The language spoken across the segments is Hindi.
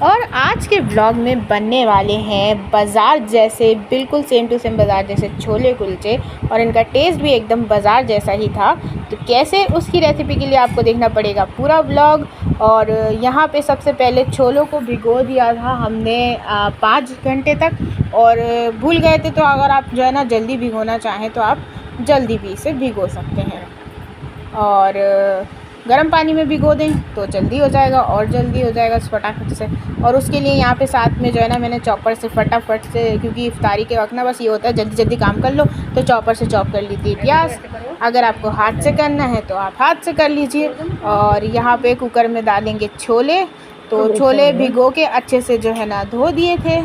और आज के व्लॉग में बनने वाले हैं बाज़ार जैसे, बिल्कुल सेम टू सेम बाज़ार जैसे छोले कुलचे, और इनका टेस्ट भी एकदम बाज़ार जैसा ही था। तो कैसे, उसकी रेसिपी के लिए आपको देखना पड़ेगा पूरा व्लॉग। और यहाँ पे सबसे पहले छोलों को भिगो दिया था हमने 5 घंटे तक, और भूल गए थे तो अगर आप जो है ना जल्दी भिगोना चाहें तो आप जल्दी भी इसे भिगो सकते हैं, और गर्म पानी में भिगो दें तो जल्दी हो जाएगा, और जल्दी हो जाएगा फटाफट से। और उसके लिए यहाँ पे साथ में जो है ना मैंने चॉपर से फटाफट से, क्योंकि इफ्तारी के वक्त ना बस ये होता है जल्दी जल्दी काम कर लो, तो चॉपर से चॉप कर लीजिए प्याज। अगर आपको हाथ से करना है तो आप हाथ से कर लीजिए। और यहाँ पे कुकर में डालेंगे छोले। तो छोले भिगो के अच्छे से जो है ना धो दिए थे,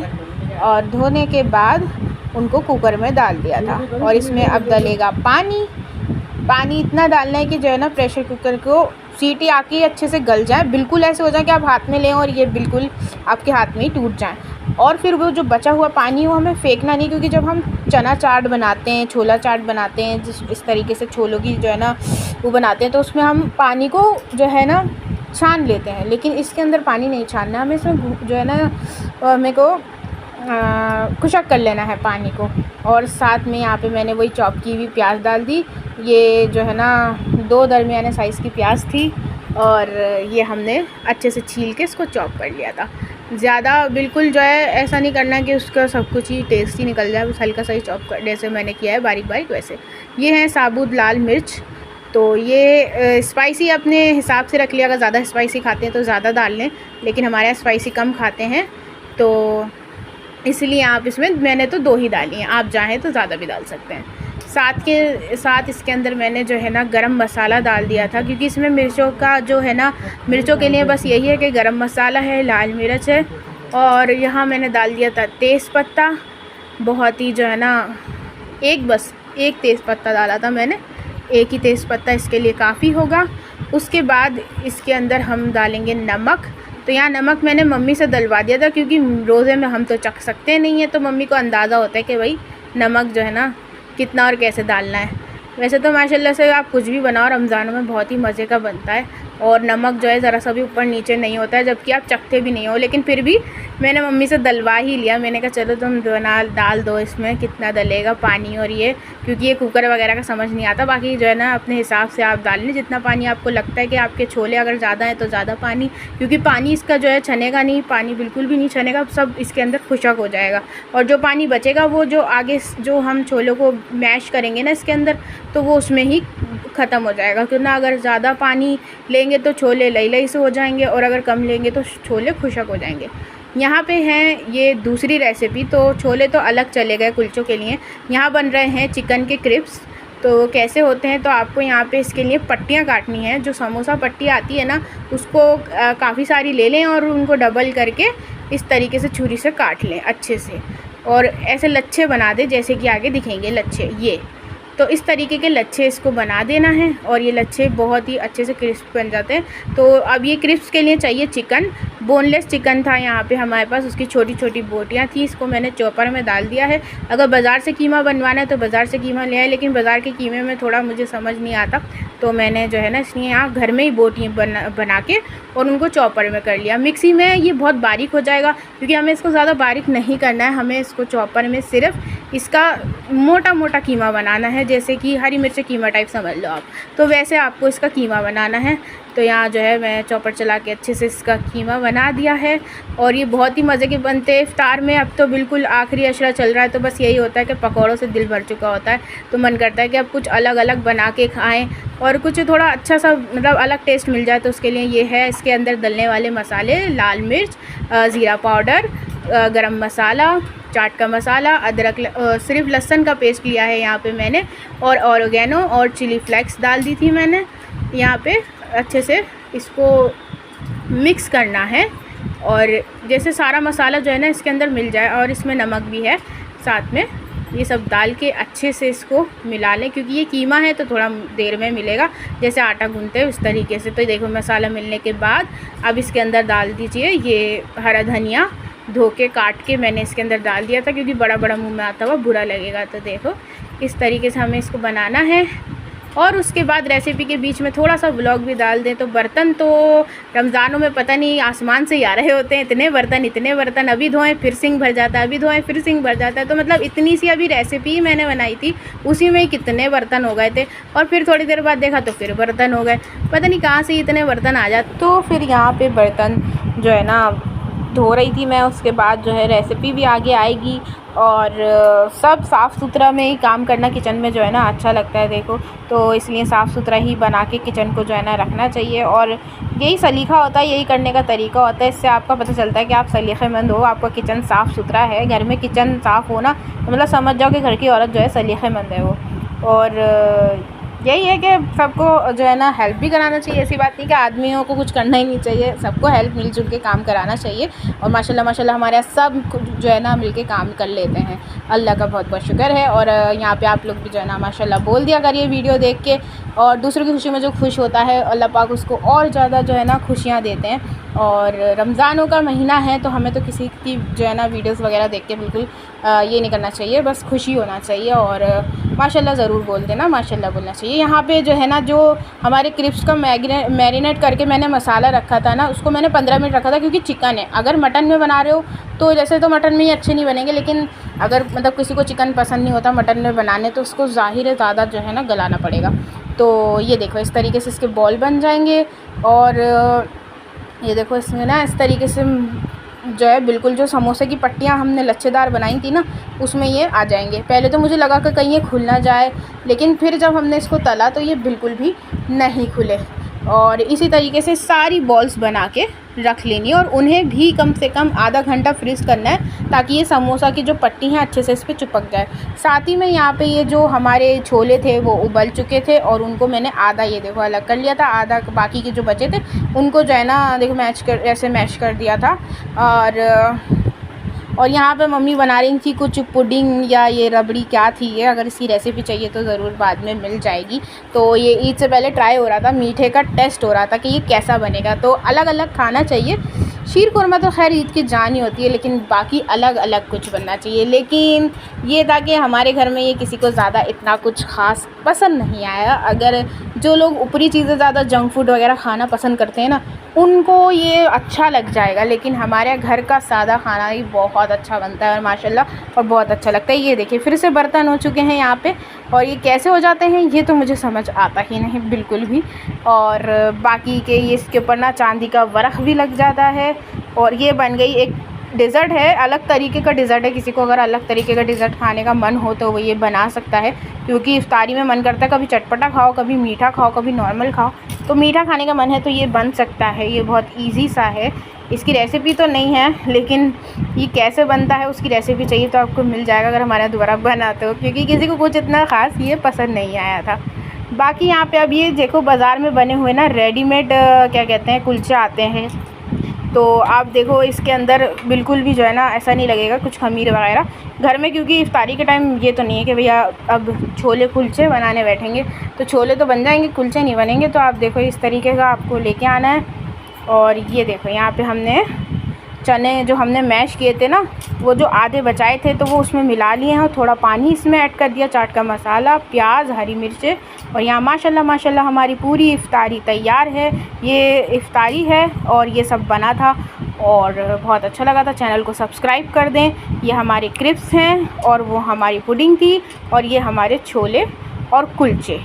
और धोने के बाद उनको कुकर में डाल दिया था। और इसमें अब डलेगा पानी। पानी इतना डालना है कि जो है ना प्रेशर कुकर को सीटी आके अच्छे से गल जाए, बिल्कुल ऐसे हो जाए कि आप हाथ में लें और ये बिल्कुल आपके हाथ में ही टूट जाए। और फिर वो जो बचा हुआ पानी वो हमें फेंकना नहीं, क्योंकि जब हम चना चाट बनाते हैं, छोला चाट बनाते हैं, इस तरीके से छोलों की जो है ना वो बनाते हैं, तो उसमें हम पानी को जो है ना छान लेते हैं। लेकिन इसके अंदर पानी नहीं छानना, हमें इसमें जो है ना मेरे को खुशक कर लेना है पानी को। और साथ में यहाँ पे मैंने वही चॉप की हुई प्याज डाल दी। ये जो है ना 2 दरमियाने साइज़ की प्याज थी, और ये हमने अच्छे से छील के इसको चॉप कर लिया था। ज़्यादा बिल्कुल जो है ऐसा नहीं करना कि उसका सब कुछ ही टेस्ट ही निकल जाए, बस हल्का सा ही चॉप कर, जैसे मैंने किया है बारीक बारीक वैसे। ये है साबुत लाल मिर्च। तो ये स्पाइसी अपने हिसाब से रख लिया, अगर ज़्यादा स्पाइसी खाते हैं तो ज़्यादा डाल लें, लेकिन हमारे यहाँ स्पाइसी कम खाते हैं तो इसलिए आप इसमें, मैंने तो 2 ही डाली हैं, आप चाहें तो ज़्यादा भी डाल सकते हैं। साथ इसके अंदर मैंने जो है ना गरम मसाला डाल दिया था, क्योंकि इसमें मिर्चों का जो है ना, मिर्चों के लिए बस यही है कि गरम मसाला है, लाल मिर्च है, और यहाँ मैंने डाल दिया था तेज़पत्ता। बहुत ही जो है ना बस एक तेज़पत्ता डाला था मैंने, एक ही तेज़पत्ता इसके लिए काफ़ी होगा। उसके बाद इसके अंदर हम डालेंगे नमक। तो यहाँ नमक मैंने मम्मी से डलवा दिया था, क्योंकि रोज़े में हम तो चख सकते नहीं हैं, तो मम्मी को अंदाज़ा होता है कि भाई नमक जो है ना कितना और कैसे डालना है। वैसे तो माशाल्लाह से आप कुछ भी बनाओ रमज़ानों में बहुत ही मज़े का बनता है, और नमक जो है ज़रा सा भी ऊपर नीचे नहीं होता है, जबकि आप चखते भी नहीं हो। लेकिन फिर भी मैंने मम्मी से डलवा ही लिया। मैंने कहा चलो तुम डाल दो इसमें, कितना डलेगा पानी, और ये क्योंकि ये कुकर वगैरह का समझ नहीं आता। बाकी जो है ना अपने हिसाब से आप डाल लें, जितना पानी आपको लगता है कि आपके छोले अगर ज़्यादा है तो ज़्यादा पानी, क्योंकि पानी इसका जो है छनेगा नहीं, पानी बिल्कुल भी नहीं छनेगा, सब इसके अंदर खुशक हो जाएगा। और जो पानी बचेगा वो जो आगे जो हम छोलों को मैश करेंगे ना इसके अंदर, तो वो उसमें ही ख़त्म हो जाएगा। क्यों ना, अगर ज़्यादा पानी लेंगे तो छोले लई लई से हो जाएंगे, और अगर कम लेंगे तो छोले खुशक हो जाएंगे। यहाँ पे हैं ये दूसरी रेसिपी। तो छोले तो अलग चले गए कुलचों के लिए। यहाँ बन रहे हैं चिकन के क्रिप्स। तो कैसे होते हैं, तो आपको यहाँ पे इसके लिए पट्टियाँ काटनी है। जो समोसा पट्टी आती है ना, उसको काफ़ी सारी ले लें और उनको डबल करके इस तरीके से छुरी से काट लें अच्छे से, और ऐसे लच्छे बना दें जैसे कि आगे दिखेंगे लच्छे। ये तो इस तरीके के लच्छे इसको बना देना है, और ये लच्छे बहुत ही अच्छे से क्रिस्प बन जाते हैं। तो अब ये क्रिस्प के लिए चाहिए चिकन। बोनलेस चिकन था यहाँ पे हमारे पास, उसकी छोटी छोटी बोटियाँ थी, इसको मैंने चॉपर में डाल दिया है। अगर बाज़ार से कीमा बनवाना है तो बाज़ार से कीमा ले आए, लेकिन बाज़ार के कीमे में थोड़ा मुझे समझ नहीं आता, तो मैंने जो है ना इसलिए यहाँ घर में ही बोटी बना के और उनको चॉपर में कर लिया। मिक्सी में ये बहुत बारीक हो जाएगा, क्योंकि हमें इसको ज़्यादा बारीक नहीं करना है, हमें इसको चॉपर में सिर्फ इसका मोटा मोटा कीमा बनाना है, जैसे कि हरी मिर्च कीमा टाइप समझ लो आप। तो वैसे आपको इसका कीमा बनाना है। तो यहाँ जो है मैं चॉपर चला के अच्छे से इसका कीमा बना दिया है, और ये बहुत ही मज़े के बनते हैं इफ्तार में। अब तो बिल्कुल आखिरी अशरा चल रहा है, तो बस यही होता है कि पकौड़ों से दिल भर चुका होता है, तो मन करता है कि अब कुछ अलग अलग बना के खाएं और कुछ थोड़ा अच्छा सा मतलब अलग टेस्ट मिल जाए। तो उसके लिए ये है इसके अंदर डलने वाले मसाले: लाल मिर्च, ज़ीरा पाउडर, गरम मसाला, चाट का मसाला, अदरक, सिर्फ लहसुन का पेस्ट लिया है यहाँ पे मैंने, और ऑरिगेनो और चिली फ्लेक्स डाल दी थी मैंने यहाँ पे। अच्छे से इसको मिक्स करना है, और जैसे सारा मसाला जो है ना इसके अंदर मिल जाए, और इसमें नमक भी है साथ में, ये सब डाल के अच्छे से इसको मिला लें, क्योंकि ये कीमा है तो थोड़ा देर में मिलेगा, जैसे आटा गूंथते हैं उस तरीके से। तो देखो मसाला मिलने के बाद अब इसके अंदर डाल दीजिए ये हरा धनिया, धो के काट के मैंने इसके अंदर डाल दिया था, क्योंकि बड़ा बड़ा मुंह में आता हुआ बुरा लगेगा। तो देखो इस तरीके से हमें इसको बनाना है। और उसके बाद रेसिपी के बीच में थोड़ा सा व्लॉग भी डाल दें। तो बर्तन तो रमज़ानों में पता नहीं आसमान से ही आ रहे होते हैं, इतने बर्तन, अभी धोएं फिर सिंक भर जाता है, अभी धोएं फिर सिंक भर जाता है। तो मतलब इतनी सी अभी रेसिपी मैंने बनाई थी, उसी में कितने बर्तन हो गए थे। और फिर थोड़ी देर बाद देखा तो फिर बर्तन हो गए, पता नहीं कहाँ से इतने बर्तन आ जाते। तो फिर यहाँ पे बर्तन जो है ना धो रही थी मैं, उसके बाद जो है रेसिपी भी आगे आएगी। और सब साफ़ सुथरा में ही काम करना किचन में जो है ना अच्छा लगता है देखो, तो इसलिए साफ़ सुथरा ही बना के किचन को जो है ना रखना चाहिए। और यही सलीका होता है, यही करने का तरीका होता है, इससे आपका पता चलता है कि आप सलीक़ेमंद हो, आपका किचन साफ़ सुथरा है। घर में किचन साफ़ होना तो मतलब समझ जाओ कि घर की औरत जो है सलीक़ेमंद है वो। और यही है कि सबको जो है ना हेल्प भी कराना चाहिए, ऐसी बात नहीं कि आदमियों को कुछ करना ही नहीं चाहिए, सबको हेल्प मिलजुल के काम कराना चाहिए। और माशाल्लाह माशाल्लाह हमारे यहाँ सब जो है ना मिल के काम कर लेते हैं, अल्लाह का बहुत बहुत शुक्र है। और यहाँ पे आप लोग भी जो है ना माशाल्लाह बोल दिया करिए वीडियो देख के, और दूसरों की खुशी में जो खुश होता है अल्लाह पाक उसको और ज़्यादा जो है ना खुशियाँ देते हैं। और रमज़ानों का महीना है तो हमें तो किसी की जो है ना वीडियोस वगैरह देख के बिल्कुल ये नहीं करना चाहिए, बस खुशी होना चाहिए। और माशाल्लाह ज़रूर बोल देना, माशाल्लाह बोलना चाहिए। यहाँ पे जो है ना जो हमारे क्रिप्स का मैरिनेट करके मैंने मसाला रखा था ना, उसको मैंने 15 मिनट रखा था, क्योंकि चिकन है। अगर मटन में बना रहे हो तो जैसे तो मटन में ही अच्छे नहीं बनेंगे, लेकिन अगर मतलब किसी को चिकन पसंद नहीं होता मटन में बनाने, तो उसको ज़ाहिर है ज़्यादा जो है ना गलाना पड़ेगा। तो ये देखो इस तरीके से इसके बॉल बन जाएंगे। और ये देखो इसमें ना इस तरीके से जो है बिल्कुल जो समोसे की पट्टियाँ हमने लच्छेदार बनाई थी ना, उसमें ये आ जाएंगे। पहले तो मुझे लगा कि कहीं ये खुल ना जाए, लेकिन फिर जब हमने इसको तला तो ये बिल्कुल भी नहीं खुले। और इसी तरीके से सारी बॉल्स बना के रख लेनी है, और उन्हें भी कम से कम आधा घंटा फ्रीज़ करना है, ताकि ये समोसा की जो पट्टी हैं अच्छे से इस पर चिपक जाए। साथ ही में यहाँ पे ये जो हमारे छोले थे वो उबल चुके थे, और उनको मैंने आधा ये देखो अलग कर लिया था, आधा बाकी के जो बचे थे उनको जो है ना देखो ऐसे मैश कर दिया था। और यहाँ पे मम्मी बना रही थी कुछ पुडिंग या ये रबड़ी क्या थी ये, अगर इसकी रेसिपी चाहिए तो ज़रूर बाद में मिल जाएगी। तो ये ईद से पहले ट्राई हो रहा था, मीठे का टेस्ट हो रहा था कि ये कैसा बनेगा। तो अलग अलग खाना चाहिए, शीर खुरमा तो खैर ईद की जान ही होती है, लेकिन बाकी अलग अलग कुछ बनना चाहिए। लेकिन ये था कि हमारे घर में ये किसी को ज़्यादा इतना कुछ ख़ास पसंद नहीं आया। अगर जो लोग ऊपरी चीज़ें ज़्यादा जंक फूड वगैरह खाना पसंद करते हैं ना, उनको ये अच्छा लग जाएगा, लेकिन हमारे घर का सादा खाना ही बहुत अच्छा बनता है और माशाल्लाह और बहुत अच्छा लगता है। ये देखिए फिर से बर्तन हो चुके हैं यहाँ पे, और ये कैसे हो जाते हैं ये तो मुझे समझ आता ही नहीं बिल्कुल भी। और बाकी के ये इसके ऊपर ना चांदी का वर्क भी लग जाता है। और ये बन गई एक डेज़र्ट है, अलग तरीके का डेज़र्ट है। किसी को अगर अलग तरीके का डेज़र्ट खाने का मन हो तो वो ये बना सकता है, क्योंकि इफ्तारी में मन करता है कभी चटपटा खाओ, कभी मीठा खाओ, कभी नॉर्मल खाओ। तो मीठा खाने का मन है तो ये बन सकता है, ये बहुत ईजी सा है। इसकी रेसिपी तो नहीं है, लेकिन ये कैसे बनता है उसकी रेसिपी चाहिए तो आपको मिल जाएगा अगर हमारे दोबारा बनाते हो, क्योंकि किसी को कुछ इतना ख़ास ये पसंद नहीं आया था। बाकी यहाँ पे अब ये देखो बाज़ार में बने हुए ना रेडीमेड क्या कहते हैं कुलचे आते हैं, तो आप देखो इसके अंदर बिल्कुल भी जो है ना ऐसा नहीं लगेगा कुछ खमीर वगैरह। घर में क्योंकि इफ्तारी के टाइम ये तो नहीं है कि भैया अब छोले कुलचे बनाने बैठेंगे, तो छोले तो बन जाएंगे कुलचे नहीं बनेंगे। तो आप देखो इस तरीके का आपको लेके आना है। और ये देखो यहाँ पे हमने चने जो हमने मैश किए थे ना, वो जो आधे बचाए थे तो वो उसमें मिला लिए हैं, और थोड़ा पानी इसमें ऐड कर दिया, चाट का मसाला, प्याज, हरी मिर्चें। और यहाँ माशाल्लाह माशाल्लाह हमारी पूरी इफ्तारी तैयार है। ये इफ्तारी है और ये सब बना था और बहुत अच्छा लगा था। चैनल को सब्सक्राइब कर दें। ये हमारे क्रिप्स हैं और वो हमारी पुडिंग थी और ये हमारे छोले और कुलचे।